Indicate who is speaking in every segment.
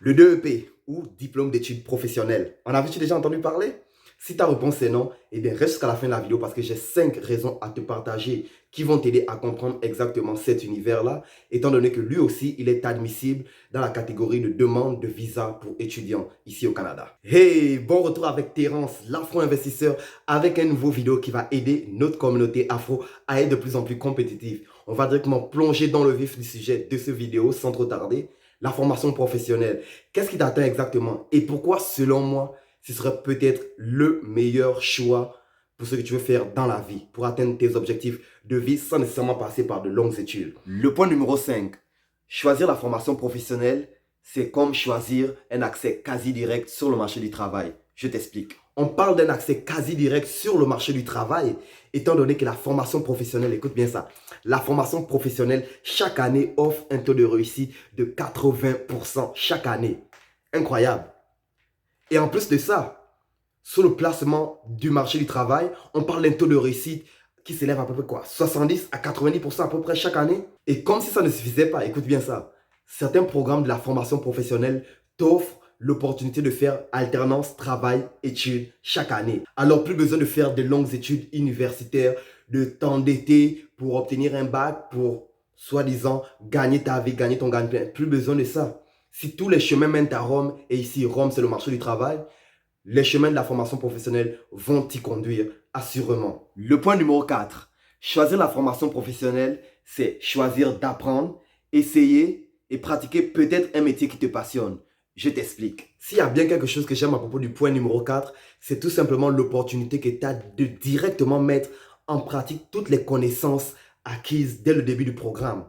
Speaker 1: Le DEP ou diplôme d'études professionnelles. En as-tu déjà entendu parler? Si ta réponse est non, eh bien reste jusqu'à la fin de la vidéo parce que j'ai 5 raisons à te partager qui vont t'aider à comprendre exactement cet univers-là, étant donné que lui aussi, il est admissible dans la catégorie de demande de visa pour étudiants ici au Canada. Hey, bon retour avec Terence, l'afro-investisseur, avec un nouveau vidéo qui va aider notre communauté afro à être de plus en plus compétitive. On va directement plonger dans le vif du sujet de cette vidéo sans trop tarder. La formation professionnelle. Qu'est-ce qui t'attend exactement? Et pourquoi, selon moi, ce serait peut-être le meilleur choix pour ce que tu veux faire dans la vie, pour atteindre tes objectifs de vie sans nécessairement passer par de longues études. Le point numéro 5, choisir la formation professionnelle, c'est comme choisir un accès quasi direct sur le marché du travail. Je t'explique. On parle d'un accès quasi direct sur le marché du travail, étant donné que la formation professionnelle, écoute bien ça, la formation professionnelle, chaque année, offre un taux de réussite de 80% chaque année. Incroyable. Et en plus de ça, sur le placement du marché du travail, on parle d'un taux de réussite qui s'élève à peu près quoi, 70 à 90% à peu près chaque année. Et comme si ça ne suffisait pas, écoute bien ça, certains programmes de la formation professionnelle t'offrent l'opportunité de faire alternance travail-études chaque année. Alors plus besoin de faire de longues études universitaires, de t'endetter pour obtenir un bac, pour soi-disant gagner ta vie, gagner ton gagne-pain. Plus besoin de ça. Si tous les chemins mènent à Rome, et ici Rome c'est le marché du travail, les chemins de la formation professionnelle vont t'y conduire assurément. Le point numéro 4, choisir la formation professionnelle, c'est choisir d'apprendre, essayer et pratiquer peut-être un métier qui te passionne. Je t'explique. S'il y a bien quelque chose que j'aime à propos du point numéro 4, c'est tout simplement l'opportunité que tu as de directement mettre en pratique toutes les connaissances acquises dès le début du programme.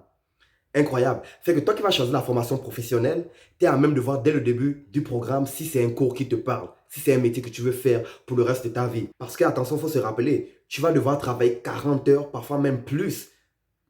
Speaker 1: Incroyable. Fait que toi qui vas choisir la formation professionnelle, tu es à même de voir dès le début du programme si c'est un cours qui te parle, si c'est un métier que tu veux faire pour le reste de ta vie. Parce que, attention, il faut se rappeler, tu vas devoir travailler 40 heures, parfois même plus,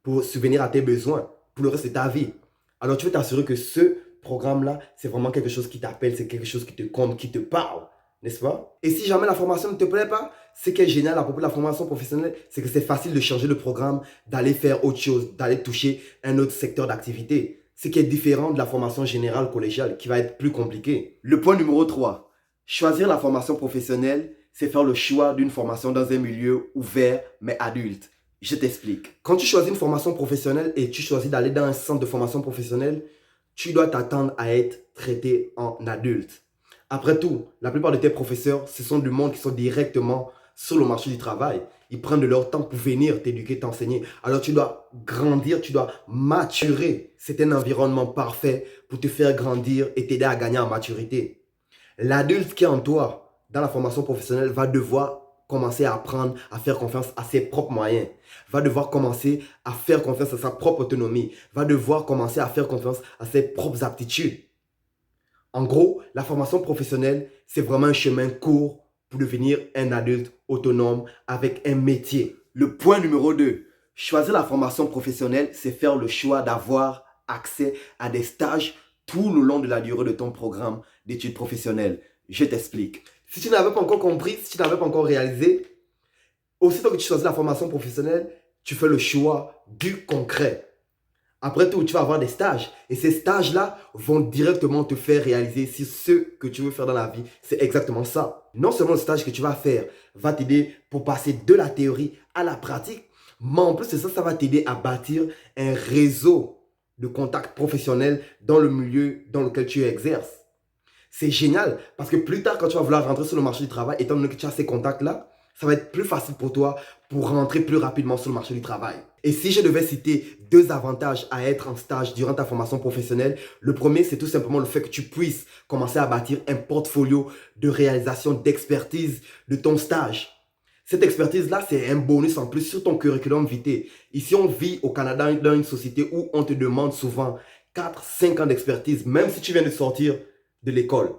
Speaker 1: pour subvenir à tes besoins pour le reste de ta vie. Alors, tu veux t'assurer que ce programme-là, c'est vraiment quelque chose qui t'appelle, c'est quelque chose qui te compte, qui te parle, n'est-ce pas? Et si jamais la formation ne te plaît pas, ce qui est génial à propos de la formation professionnelle, c'est que c'est facile de changer de programme, d'aller faire autre chose, d'aller toucher un autre secteur d'activité. Ce qui est différent de la formation générale collégiale, qui va être plus compliqué. Le point numéro 3, choisir la formation professionnelle, c'est faire le choix d'une formation dans un milieu ouvert mais adulte. Je t'explique. Quand tu choisis une formation professionnelle et tu choisis d'aller dans un centre de formation professionnelle, tu dois t'attendre à être traité en adulte. Après tout, la plupart de tes professeurs, ce sont du monde qui sont directement sur le marché du travail. Ils prennent de leur temps pour venir t'éduquer, t'enseigner. Alors tu dois grandir, tu dois maturer. C'est un environnement parfait pour te faire grandir et t'aider à gagner en maturité. L'adulte qui est en toi, dans la formation professionnelle, va devoir commencer à apprendre à faire confiance à ses propres moyens, va devoir commencer à faire confiance à sa propre autonomie, va devoir commencer à faire confiance à ses propres aptitudes. En gros, la formation professionnelle, c'est vraiment un chemin court pour devenir un adulte autonome avec un métier. Le point numéro 2, choisir la formation professionnelle, c'est faire le choix d'avoir accès à des stages tout le long de la durée de ton programme d'études professionnelles. Je t'explique. Si tu n'avais pas encore compris, si tu n'avais pas encore réalisé, aussitôt que tu choisis la formation professionnelle, tu fais le choix du concret. Après tout, tu vas avoir des stages. Et ces stages-là vont directement te faire réaliser si ce que tu veux faire dans la vie, c'est exactement ça. Non seulement le stage que tu vas faire va t'aider pour passer de la théorie à la pratique, mais en plus de ça, ça va t'aider à bâtir un réseau de contacts professionnels dans le milieu dans lequel tu exerces. C'est génial parce que plus tard, quand tu vas vouloir rentrer sur le marché du travail, étant donné que tu as ces contacts-là, ça va être plus facile pour toi pour rentrer plus rapidement sur le marché du travail. Et si je devais citer 2 avantages à être en stage durant ta formation professionnelle, le premier, c'est tout simplement le fait que tu puisses commencer à bâtir un portfolio de réalisation, d'expertise de ton stage. Cette expertise-là, c'est un bonus en plus sur ton curriculum vitae. Ici, on vit au Canada dans une société où on te demande souvent 4-5 ans d'expertise, même si tu viens de sortir de l'école.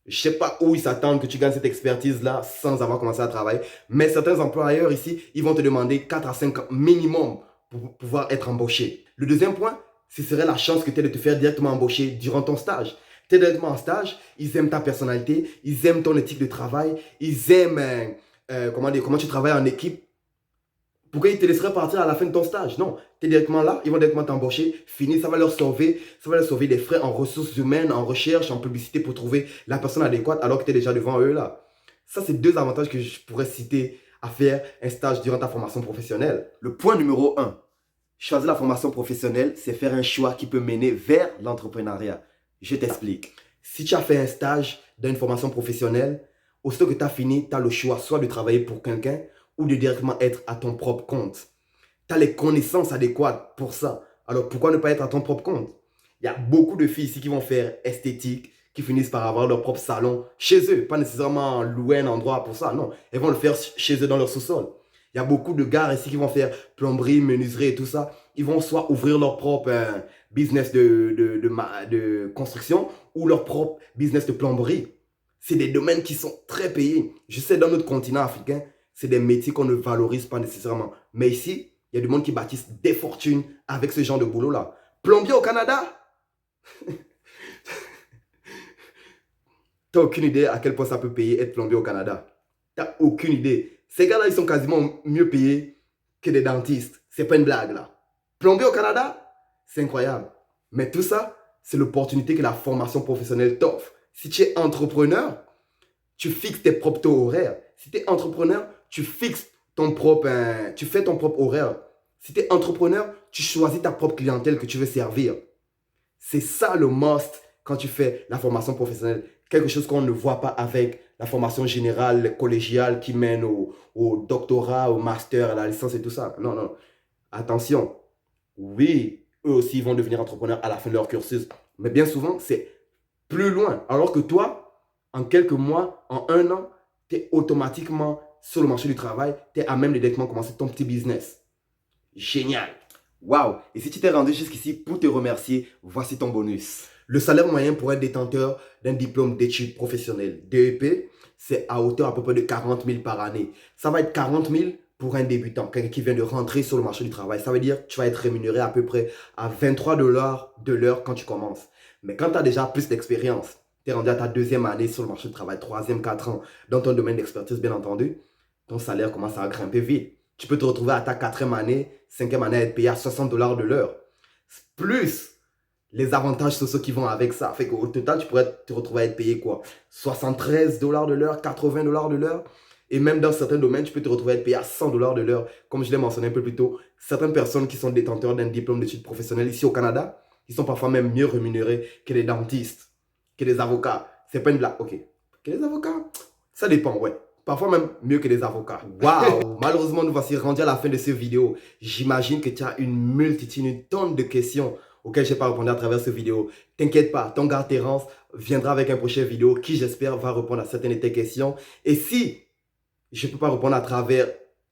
Speaker 1: Je ne sais pas où ils s'attendent que tu gagnes cette expertise-là sans avoir commencé à travailler. Mais certains employeurs ici, ils vont te demander 4 à 5 ans minimum pour pouvoir être embauché. Le deuxième point, ce serait la chance que tu aies de te faire directement embaucher durant ton stage. Tu es directement en stage, ils aiment ta personnalité, ils aiment ton éthique de travail, ils aiment comment tu travailles en équipe. Pourquoi ils te laisseraient partir à la fin de ton stage? Non, tu es directement là, ils vont directement t'embaucher, fini, ça va leur sauver des frais en ressources humaines, en recherche, en publicité pour trouver la personne adéquate alors que tu es déjà devant eux là. Ça, c'est deux avantages que je pourrais citer à faire un stage durant ta formation professionnelle. Le point numéro un, choisir la formation professionnelle, c'est faire un choix qui peut mener vers l'entrepreneuriat. Je t'explique. Si tu as fait un stage dans une formation professionnelle, aussitôt que tu as fini, tu as le choix soit de travailler pour quelqu'un ou de directement être à ton propre compte. Tu as les connaissances adéquates pour ça. Alors pourquoi ne pas être à ton propre compte? Il y a beaucoup de filles ici qui vont faire esthétique, qui finissent par avoir leur propre salon chez eux. Pas nécessairement louer un endroit pour ça, non. Elles vont le faire chez eux dans leur sous-sol. Il y a beaucoup de gars ici qui vont faire plomberie, menuiserie et tout ça. Ils vont soit ouvrir leur propre business de construction ou leur propre business de plomberie. C'est des domaines qui sont très payés. Je sais, dans notre continent africain, c'est des métiers qu'on ne valorise pas nécessairement. Mais ici, il y a du monde qui bâtissent des fortunes avec ce genre de boulot-là. Plombier au Canada? T'as aucune idée à quel point ça peut payer être plombier au Canada. T'as aucune idée. Ces gars-là, ils sont quasiment mieux payés que des dentistes. C'est pas une blague, là. Plombier au Canada, c'est incroyable. Mais tout ça, c'est l'opportunité que la formation professionnelle t'offre. Si tu es entrepreneur, tu fixes tes propres taux horaires. Si tu es entrepreneur, tu fixes tu fais ton propre horaire. Si tu es entrepreneur, tu choisis ta propre clientèle que tu veux servir. C'est ça le must quand tu fais la formation professionnelle. Quelque chose qu'on ne voit pas avec la formation générale, collégiale qui mène au doctorat, au master, à la licence et tout ça. Non, non. Attention. Oui, eux aussi ils vont devenir entrepreneurs à la fin de leur cursus. Mais bien souvent, c'est plus loin. Alors que toi, en quelques mois, en un an, tu es automatiquement sur le marché du travail. Tu es à même de directement commencer ton petit business. Génial. Waouh! Et si tu t'es rendu jusqu'ici pour te remercier, voici ton bonus. Le salaire moyen pour être détenteur d'un diplôme d'études professionnelles DEP, c'est à hauteur à peu près de 40 000 par année. Ça va être 40 000 pour un débutant, quelqu'un qui vient de rentrer sur le marché du travail. Ça veut dire que tu vas être rémunéré à peu près à 23 $ de l'heure quand tu commences. Mais quand tu as déjà plus d'expérience, tu es rendu à ta deuxième année sur le marché du travail, troisième, 4 ans, dans ton domaine d'expertise bien entendu, ton salaire commence à grimper vite. Tu peux te retrouver à ta quatrième année, cinquième année à être payé à 60 $ de l'heure. Plus les avantages sociaux qui vont avec ça. Fait qu'au total, tu pourrais te retrouver à être payé quoi? 73 $ de l'heure, 80 $ de l'heure. Et même dans certains domaines, tu peux te retrouver à être payé à 100 $ de l'heure. Comme je l'ai mentionné un peu plus tôt, certaines personnes qui sont détenteurs d'un diplôme d'études professionnelles ici au Canada, ils sont parfois même mieux rémunérés que les dentistes, que les avocats. C'est pas une blague. Ok. Que les avocats? Ça dépend, ouais. Parfois même mieux que les avocats. Waouh! Malheureusement, nous voici rendus à la fin de cette vidéo. J'imagine que tu as une multitude, une tonne de questions auxquelles je n'ai pas répondu à travers cette vidéo. T'inquiète pas, ton gars Terence viendra avec un prochain vidéo qui, j'espère, va répondre à certaines de tes questions. Et si je ne peux pas répondre à travers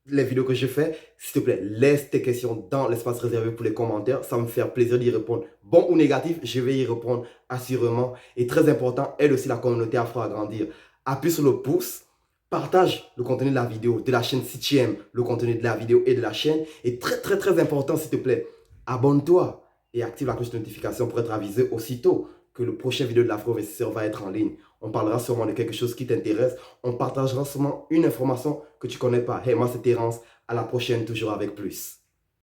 Speaker 1: les vidéos que je fais, s'il te plaît, laisse tes questions dans l'espace réservé pour les commentaires. Ça va me faire plaisir d'y répondre. Bon ou négatif, je vais y répondre assurément. Et très important, aide aussi la communauté afro à grandir. Appuie sur le pouce. Partage le contenu de la vidéo, de la chaîne si tu aimes le contenu de la vidéo et de la chaîne. Et très très très important s'il te plaît, abonne-toi et active la cloche de notification pour être avisé aussitôt que le prochain vidéo de l'Afro-Investisseur va être en ligne. On parlera sûrement de quelque chose qui t'intéresse. On partagera sûrement une information que tu ne connais pas. Hey, moi c'est Terence. À la prochaine, toujours avec plus.